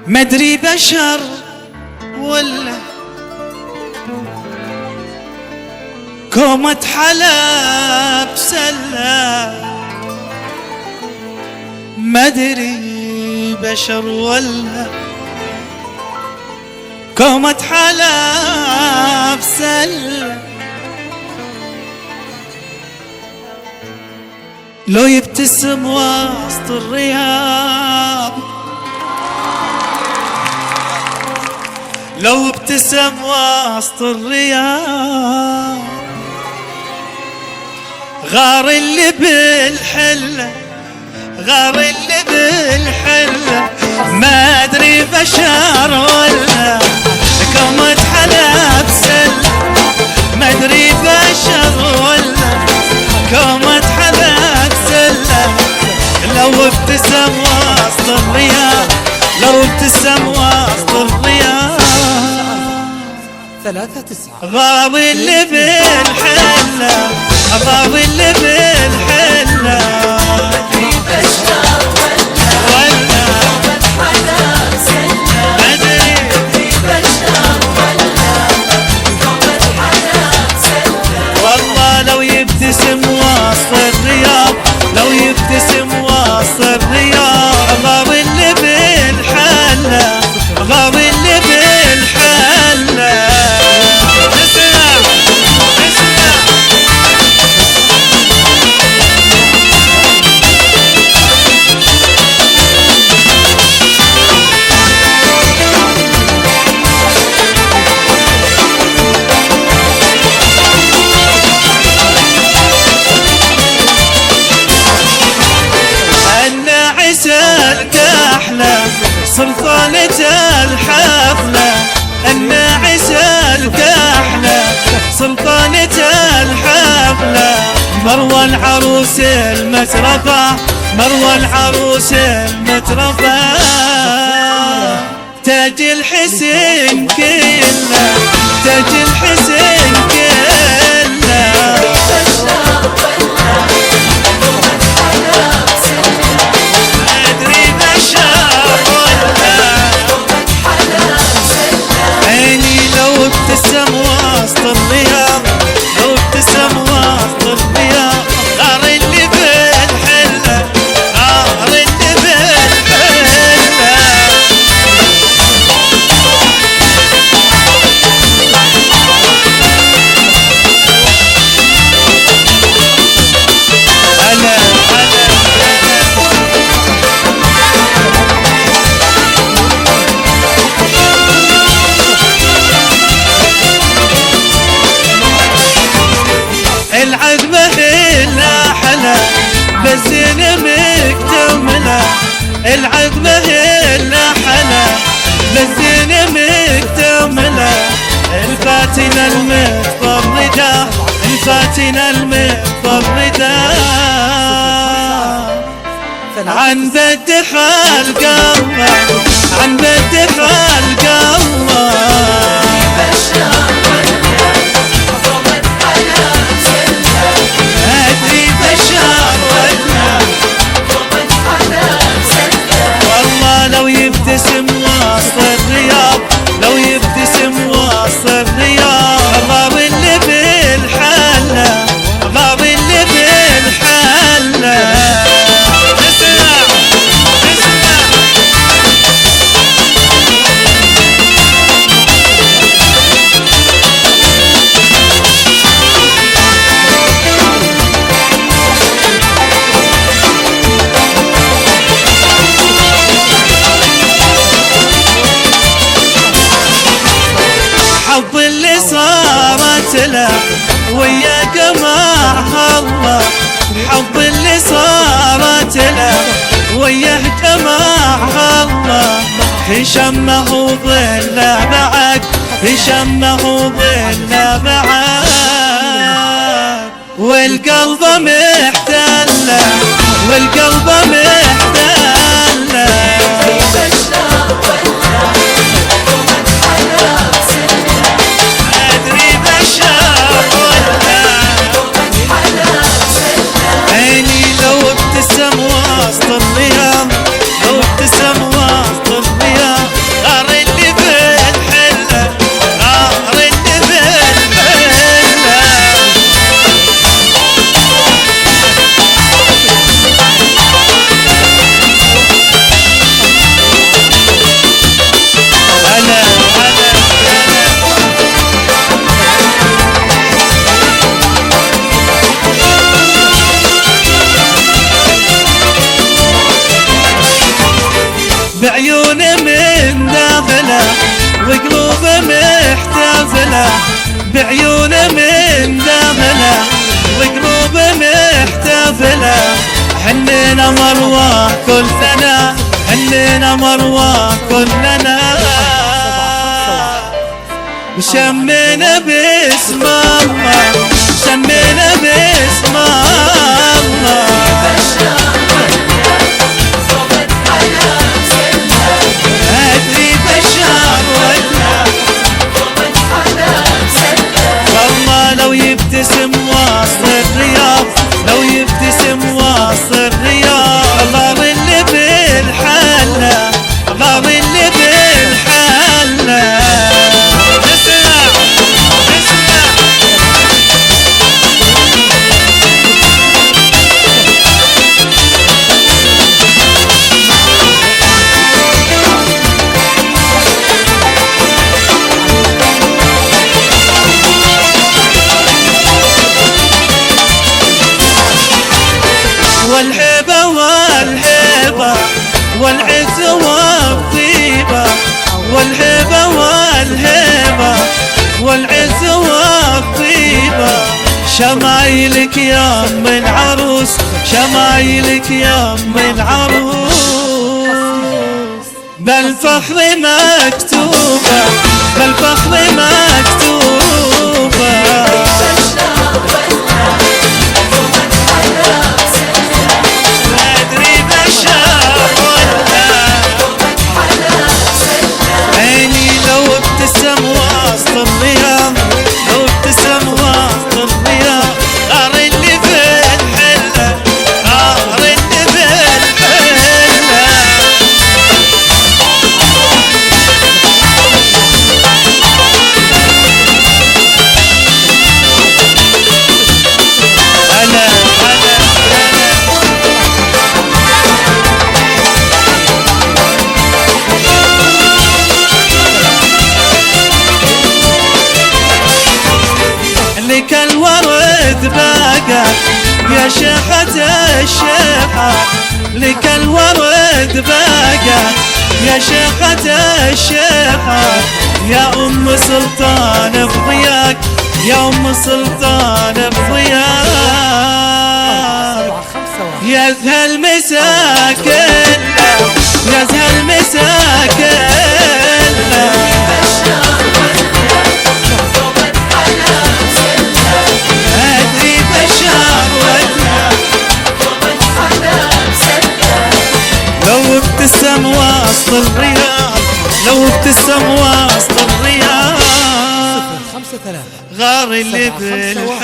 مدري بشر ولا كومة حلب سلة، مدري بشر ولا كومة حلب سلة، لو يبتسم وسط الرياض، لو ابتسم وسط الرياض، غار اللي بالحلة، غار اللي بالحلة، ما ادري بشر ولا كومة حلب سلة، ما ادري بشر ولا كومة حلب سلة، لو ابتسم وسط الرياض، لو ابتسم وسط الرياض، 3-9 غار اللي بالحلة، غار اللي بالحلة، مدري بشر ولا حلب سلة، مدري بشر ولا كومة حلب سلة، والله لو يبتسم وسط الرياض، لو يبتسم وسط الرياض، غار اللي بالحلة، غار اللي بالحلة. اسمع اسمع الناعس الكحلة سلطانة الحفلة، الناعس الكحلة سلطانة الحفلة، مروى العروس المترفة، مروى العروس المترفة، تاج الحسين كله، تاج الحسين كله، بشر ولا كومة حلب سلة، أدري بشر ولا كومة حلب سلة، عيني لو ابتسم وسط الرياض، لو ابتسم وسط الرياض، غار اللي بالحلة، غار اللي بالحلة. هلا هلا العذبة إلا حلا بالزين مكتملة، العذبة إلا حلا بالزين مكتملة، الفاتنة المتفردة، الفاتنة المتفردة، عن بد خلق الله، عن بد خلق الله. بشر ولا كومة حلب سلة، أدري بشر ولا كومة حلب سلة، والله لو يبتسم وسط الرياض، لو يبتسم وسط الرياض، غار اللي بالحلة، غار اللي بالحلة. اسمع اسمع حب اللي صارت له ويا قمرها الله، حب اللي صارت له ويا قمرها الله، في شمه ظل معك، في شمه ظل معك، والقلب محتله، والقلب محتله. بشر ولا كومة حلب سلة، أدري بشر ولا كومة حلب سلة، عيني لو ابتسم وسط الرياض، لو ابتسم وسط الرياض، حنينا مروى كلنا، حنينا مروى كلنا، وشمينا باسم الله، شمينا باسم الله. أدري بشار ولا والله لو يبتسم وسط الرياض، لو يبتسم وسط الرياض، غار اللي بالحلة، غار اللي بالحلة. اسمع اسمع والهبة والهبة والعز والطيبة، والهبة والهبة والعز والطيبة، شمايلك يا ام العروس، شمايلك يا ام العروس، بالفخر مكتوبة، بالفخر مكتوبة. عيني لو ابتسم وسط الرياض، لو ابتسم وسط الرياض، غار اللي بالحلة، غار اللي بالحلة. هلا هلا هلا لك الورد باقى يا شيخة الشيخة، لك الورد باقى يا شيخة الشيخة، يا أم سلطان بضياك، يا أم سلطان بضياك، يا زهى المساكن، يا زهى المساكن. أدري بشار ولا لو ابتسم وسط الرياض، لو ابتسم وسط الرياض، غار اللي بالحيل.